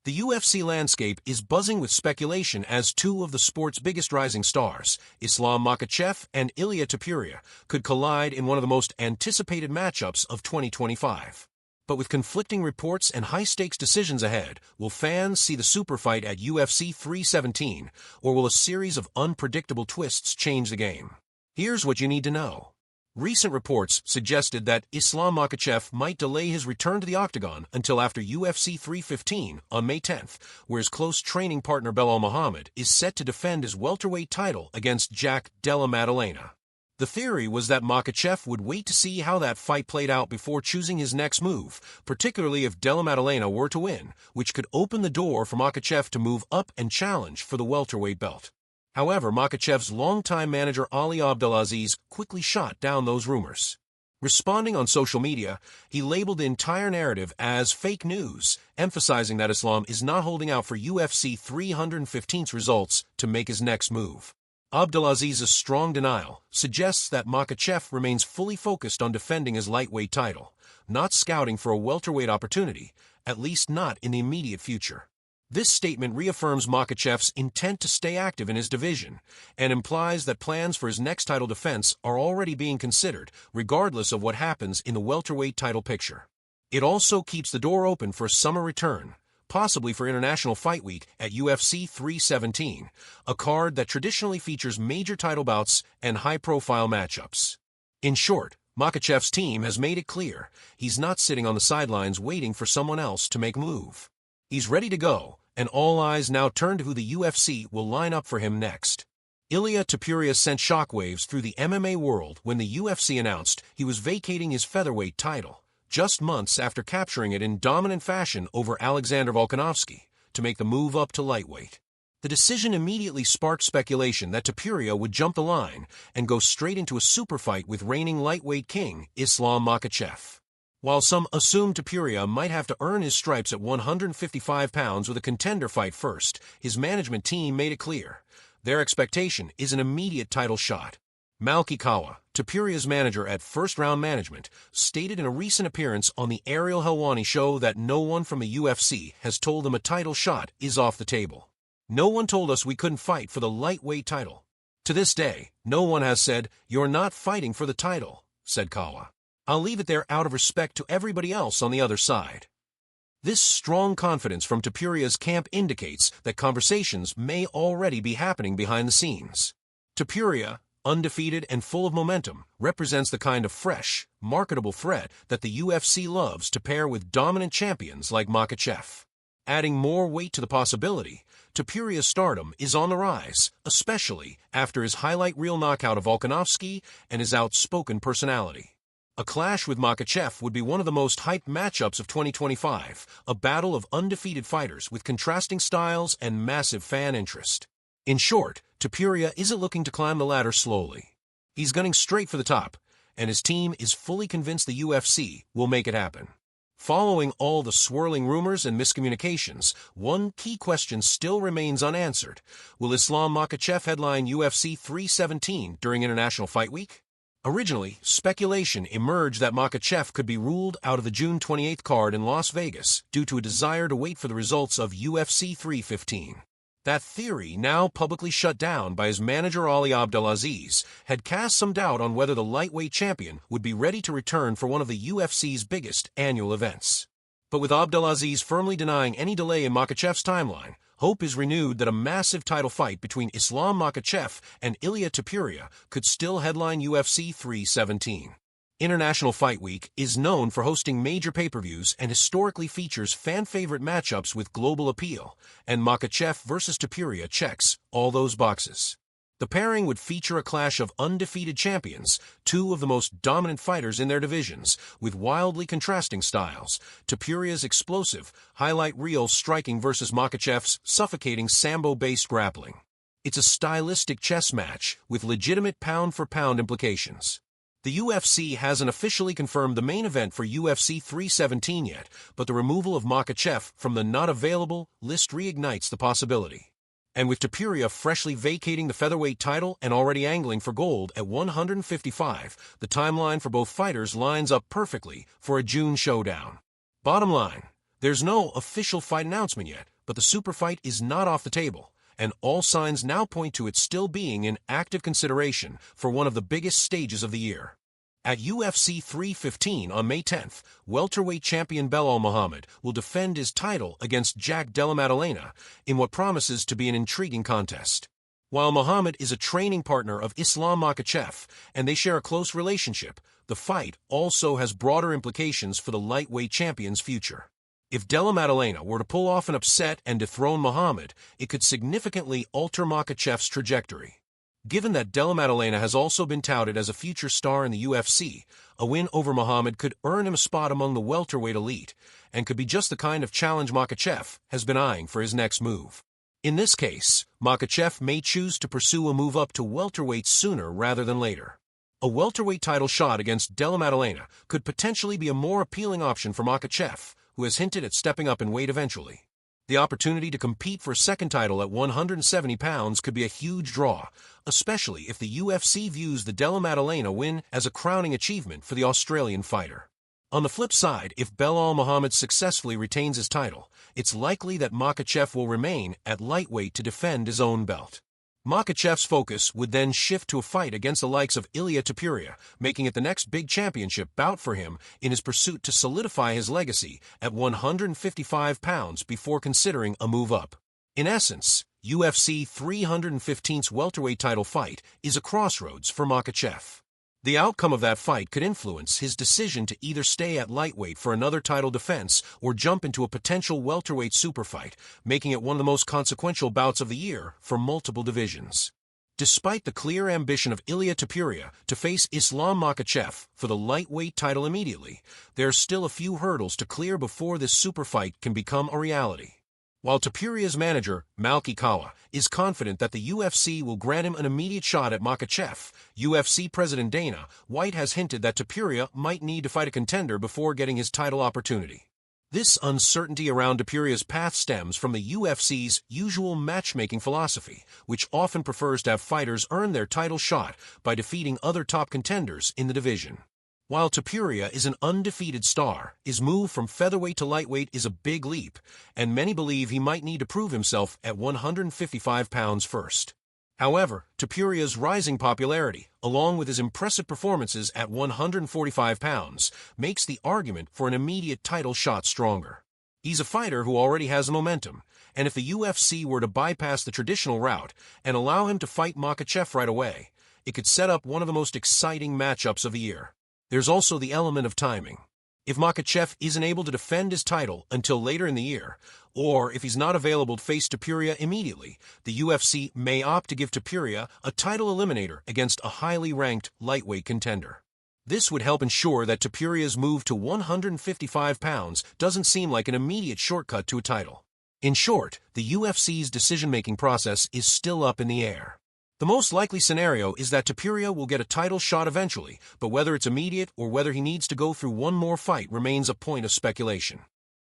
The UFC landscape is buzzing with speculation as two of the sport's biggest rising stars, Islam Makhachev and Ilia Topuria, could collide in one of the most anticipated matchups of 2025. But with conflicting reports and high-stakes decisions ahead, will fans see the super fight at UFC 317, or will a series of unpredictable twists change the game? Here's what you need to know. Recent reports suggested that Islam Makachev might delay his return to the octagon until after UFC 315 on May 10th, where his close training partner Belal Muhammad is set to defend his welterweight title against Jack Della Maddalena. The theory was that Makachev would wait to see how that fight played out before choosing his next move, particularly if Della Maddalena were to win, which could open the door for Makachev to move up and challenge for the welterweight belt. However, Makachev's longtime manager Ali Abdelaziz quickly shot down those rumors. Responding on social media, he labeled the entire narrative as fake news, emphasizing that Islam is not holding out for UFC 315's results to make his next move. Abdelaziz's strong denial suggests that Makachev remains fully focused on defending his lightweight title, not scouting for a welterweight opportunity, at least not in the immediate future. This statement reaffirms Makhachev's intent to stay active in his division and implies that plans for his next title defense are already being considered, regardless of what happens in the welterweight title picture. It also keeps the door open for a summer return, possibly for International Fight Week at UFC 317, a card that traditionally features major title bouts and high-profile matchups. In short, Makhachev's team has made it clear he's not sitting on the sidelines waiting for someone else to make a move. He's ready to go, and all eyes now turn to who the UFC will line up for him next. Ilia Topuria sent shockwaves through the MMA world when the UFC announced he was vacating his featherweight title, just months after capturing it in dominant fashion over Alexander Volkanovski to make the move up to lightweight. The decision immediately sparked speculation that Tapuria would jump the line and go straight into a super fight with reigning lightweight king Islam Makhachev. While some assumed Tapuria might have to earn his stripes at 155 pounds with a contender fight first, his management team made it clear. Their expectation is an immediate title shot. Makachev, Tapuria's manager at First Round Management, stated in a recent appearance on the Ariel Helwani show that no one from the UFC has told him a title shot is off the table. No one told us we couldn't fight for the lightweight title. To this day, no one has said, "You're not fighting for the title," said Kawa. I'll leave it there out of respect to everybody else on the other side. This strong confidence from Tapuria's camp indicates that conversations may already be happening behind the scenes. Tapuria, undefeated and full of momentum, represents the kind of fresh, marketable threat that the UFC loves to pair with dominant champions like Makachev. Adding more weight to the possibility, Tapuria's stardom is on the rise, especially after his highlight reel knockout of Volkanovski and his outspoken personality. A clash with Makachev would be one of the most hyped matchups of 2025, a battle of undefeated fighters with contrasting styles and massive fan interest. In short, Tapuria isn't looking to climb the ladder slowly. He's gunning straight for the top, and his team is fully convinced the UFC will make it happen. Following all the swirling rumors and miscommunications, one key question still remains unanswered. Will Islam Makhachev headline UFC 317 during International Fight Week? Originally, speculation emerged that Makachev could be ruled out of the June 28th card in Las Vegas due to a desire to wait for the results of UFC 315. That theory, now publicly shut down by his manager Ali Abdelaziz, had cast some doubt on whether the lightweight champion would be ready to return for one of the UFC's biggest annual events. But with Abdelaziz firmly denying any delay in Makhachev's timeline, hope is renewed that a massive title fight between Islam Makhachev and Ilia Topuria could still headline UFC 317. International Fight Week is known for hosting major pay-per-views and historically features fan-favorite matchups with global appeal, and Makhachev vs. Tapuria checks all those boxes. The pairing would feature a clash of undefeated champions, two of the most dominant fighters in their divisions, with wildly contrasting styles. Tapuria's explosive, highlight reel striking versus Makachev's suffocating sambo-based grappling. It's a stylistic chess match with legitimate pound-for-pound implications. The UFC hasn't officially confirmed the main event for UFC 317 yet, but the removal of Makachev from the not-available list reignites the possibility. And with Tapuria freshly vacating the featherweight title and already angling for gold at 155, the timeline for both fighters lines up perfectly for a June showdown. Bottom line, there's no official fight announcement yet, but the super fight is not off the table, and all signs now point to it still being in active consideration for one of the biggest stages of the year. At UFC 315 on May 10th, welterweight champion Belal Muhammad will defend his title against Jack Della Maddalena in what promises to be an intriguing contest. While Muhammad is a training partner of Islam Makhachev and they share a close relationship, the fight also has broader implications for the lightweight champion's future. If Della Maddalena were to pull off an upset and dethrone Muhammad, it could significantly alter Makhachev's trajectory. Given that Della Maddalena has also been touted as a future star in the UFC, a win over Muhammad could earn him a spot among the welterweight elite and could be just the kind of challenge Makachev has been eyeing for his next move. In this case, Makachev may choose to pursue a move up to welterweight sooner rather than later. A welterweight title shot against Della Maddalena could potentially be a more appealing option for Makachev, who has hinted at stepping up in weight eventually. The opportunity to compete for a second title at 170 pounds could be a huge draw, especially if the UFC views the Della Maddalena win as a crowning achievement for the Australian fighter. On the flip side, if Belal Muhammad successfully retains his title, it's likely that Makachev will remain at lightweight to defend his own belt. Makhachev's focus would then shift to a fight against the likes of Ilia Topuria, making it the next big championship bout for him in his pursuit to solidify his legacy at 155 pounds before considering a move up. In essence, UFC 315's welterweight title fight is a crossroads for Makhachev. The outcome of that fight could influence his decision to either stay at lightweight for another title defense or jump into a potential welterweight super fight, making it one of the most consequential bouts of the year for multiple divisions. Despite the clear ambition of Ilia Topuria to face Islam Makachev for the lightweight title immediately, there are still a few hurdles to clear before this super fight can become a reality. While Tapuria's manager, Makachev, is confident that the UFC will grant him an immediate shot at Makachev, UFC President Dana White has hinted that Tapuria might need to fight a contender before getting his title opportunity. This uncertainty around Tapuria's path stems from the UFC's usual matchmaking philosophy, which often prefers to have fighters earn their title shot by defeating other top contenders in the division. While Tapuria is an undefeated star, his move from featherweight to lightweight is a big leap, and many believe he might need to prove himself at 155 pounds first. However, Tapuria's rising popularity, along with his impressive performances at 145 pounds, makes the argument for an immediate title shot stronger. He's a fighter who already has the momentum, and if the UFC were to bypass the traditional route and allow him to fight Makachev right away, it could set up one of the most exciting matchups of the year. There's also the element of timing. If Makachev isn't able to defend his title until later in the year, or if he's not available to face Tapuria immediately, the UFC may opt to give Tapuria a title eliminator against a highly ranked lightweight contender. This would help ensure that Tapuria's move to 155 pounds doesn't seem like an immediate shortcut to a title. In short, the UFC's decision-making process is still up in the air. The most likely scenario is that Tapuria will get a title shot eventually, but whether it's immediate or whether he needs to go through one more fight remains a point of speculation.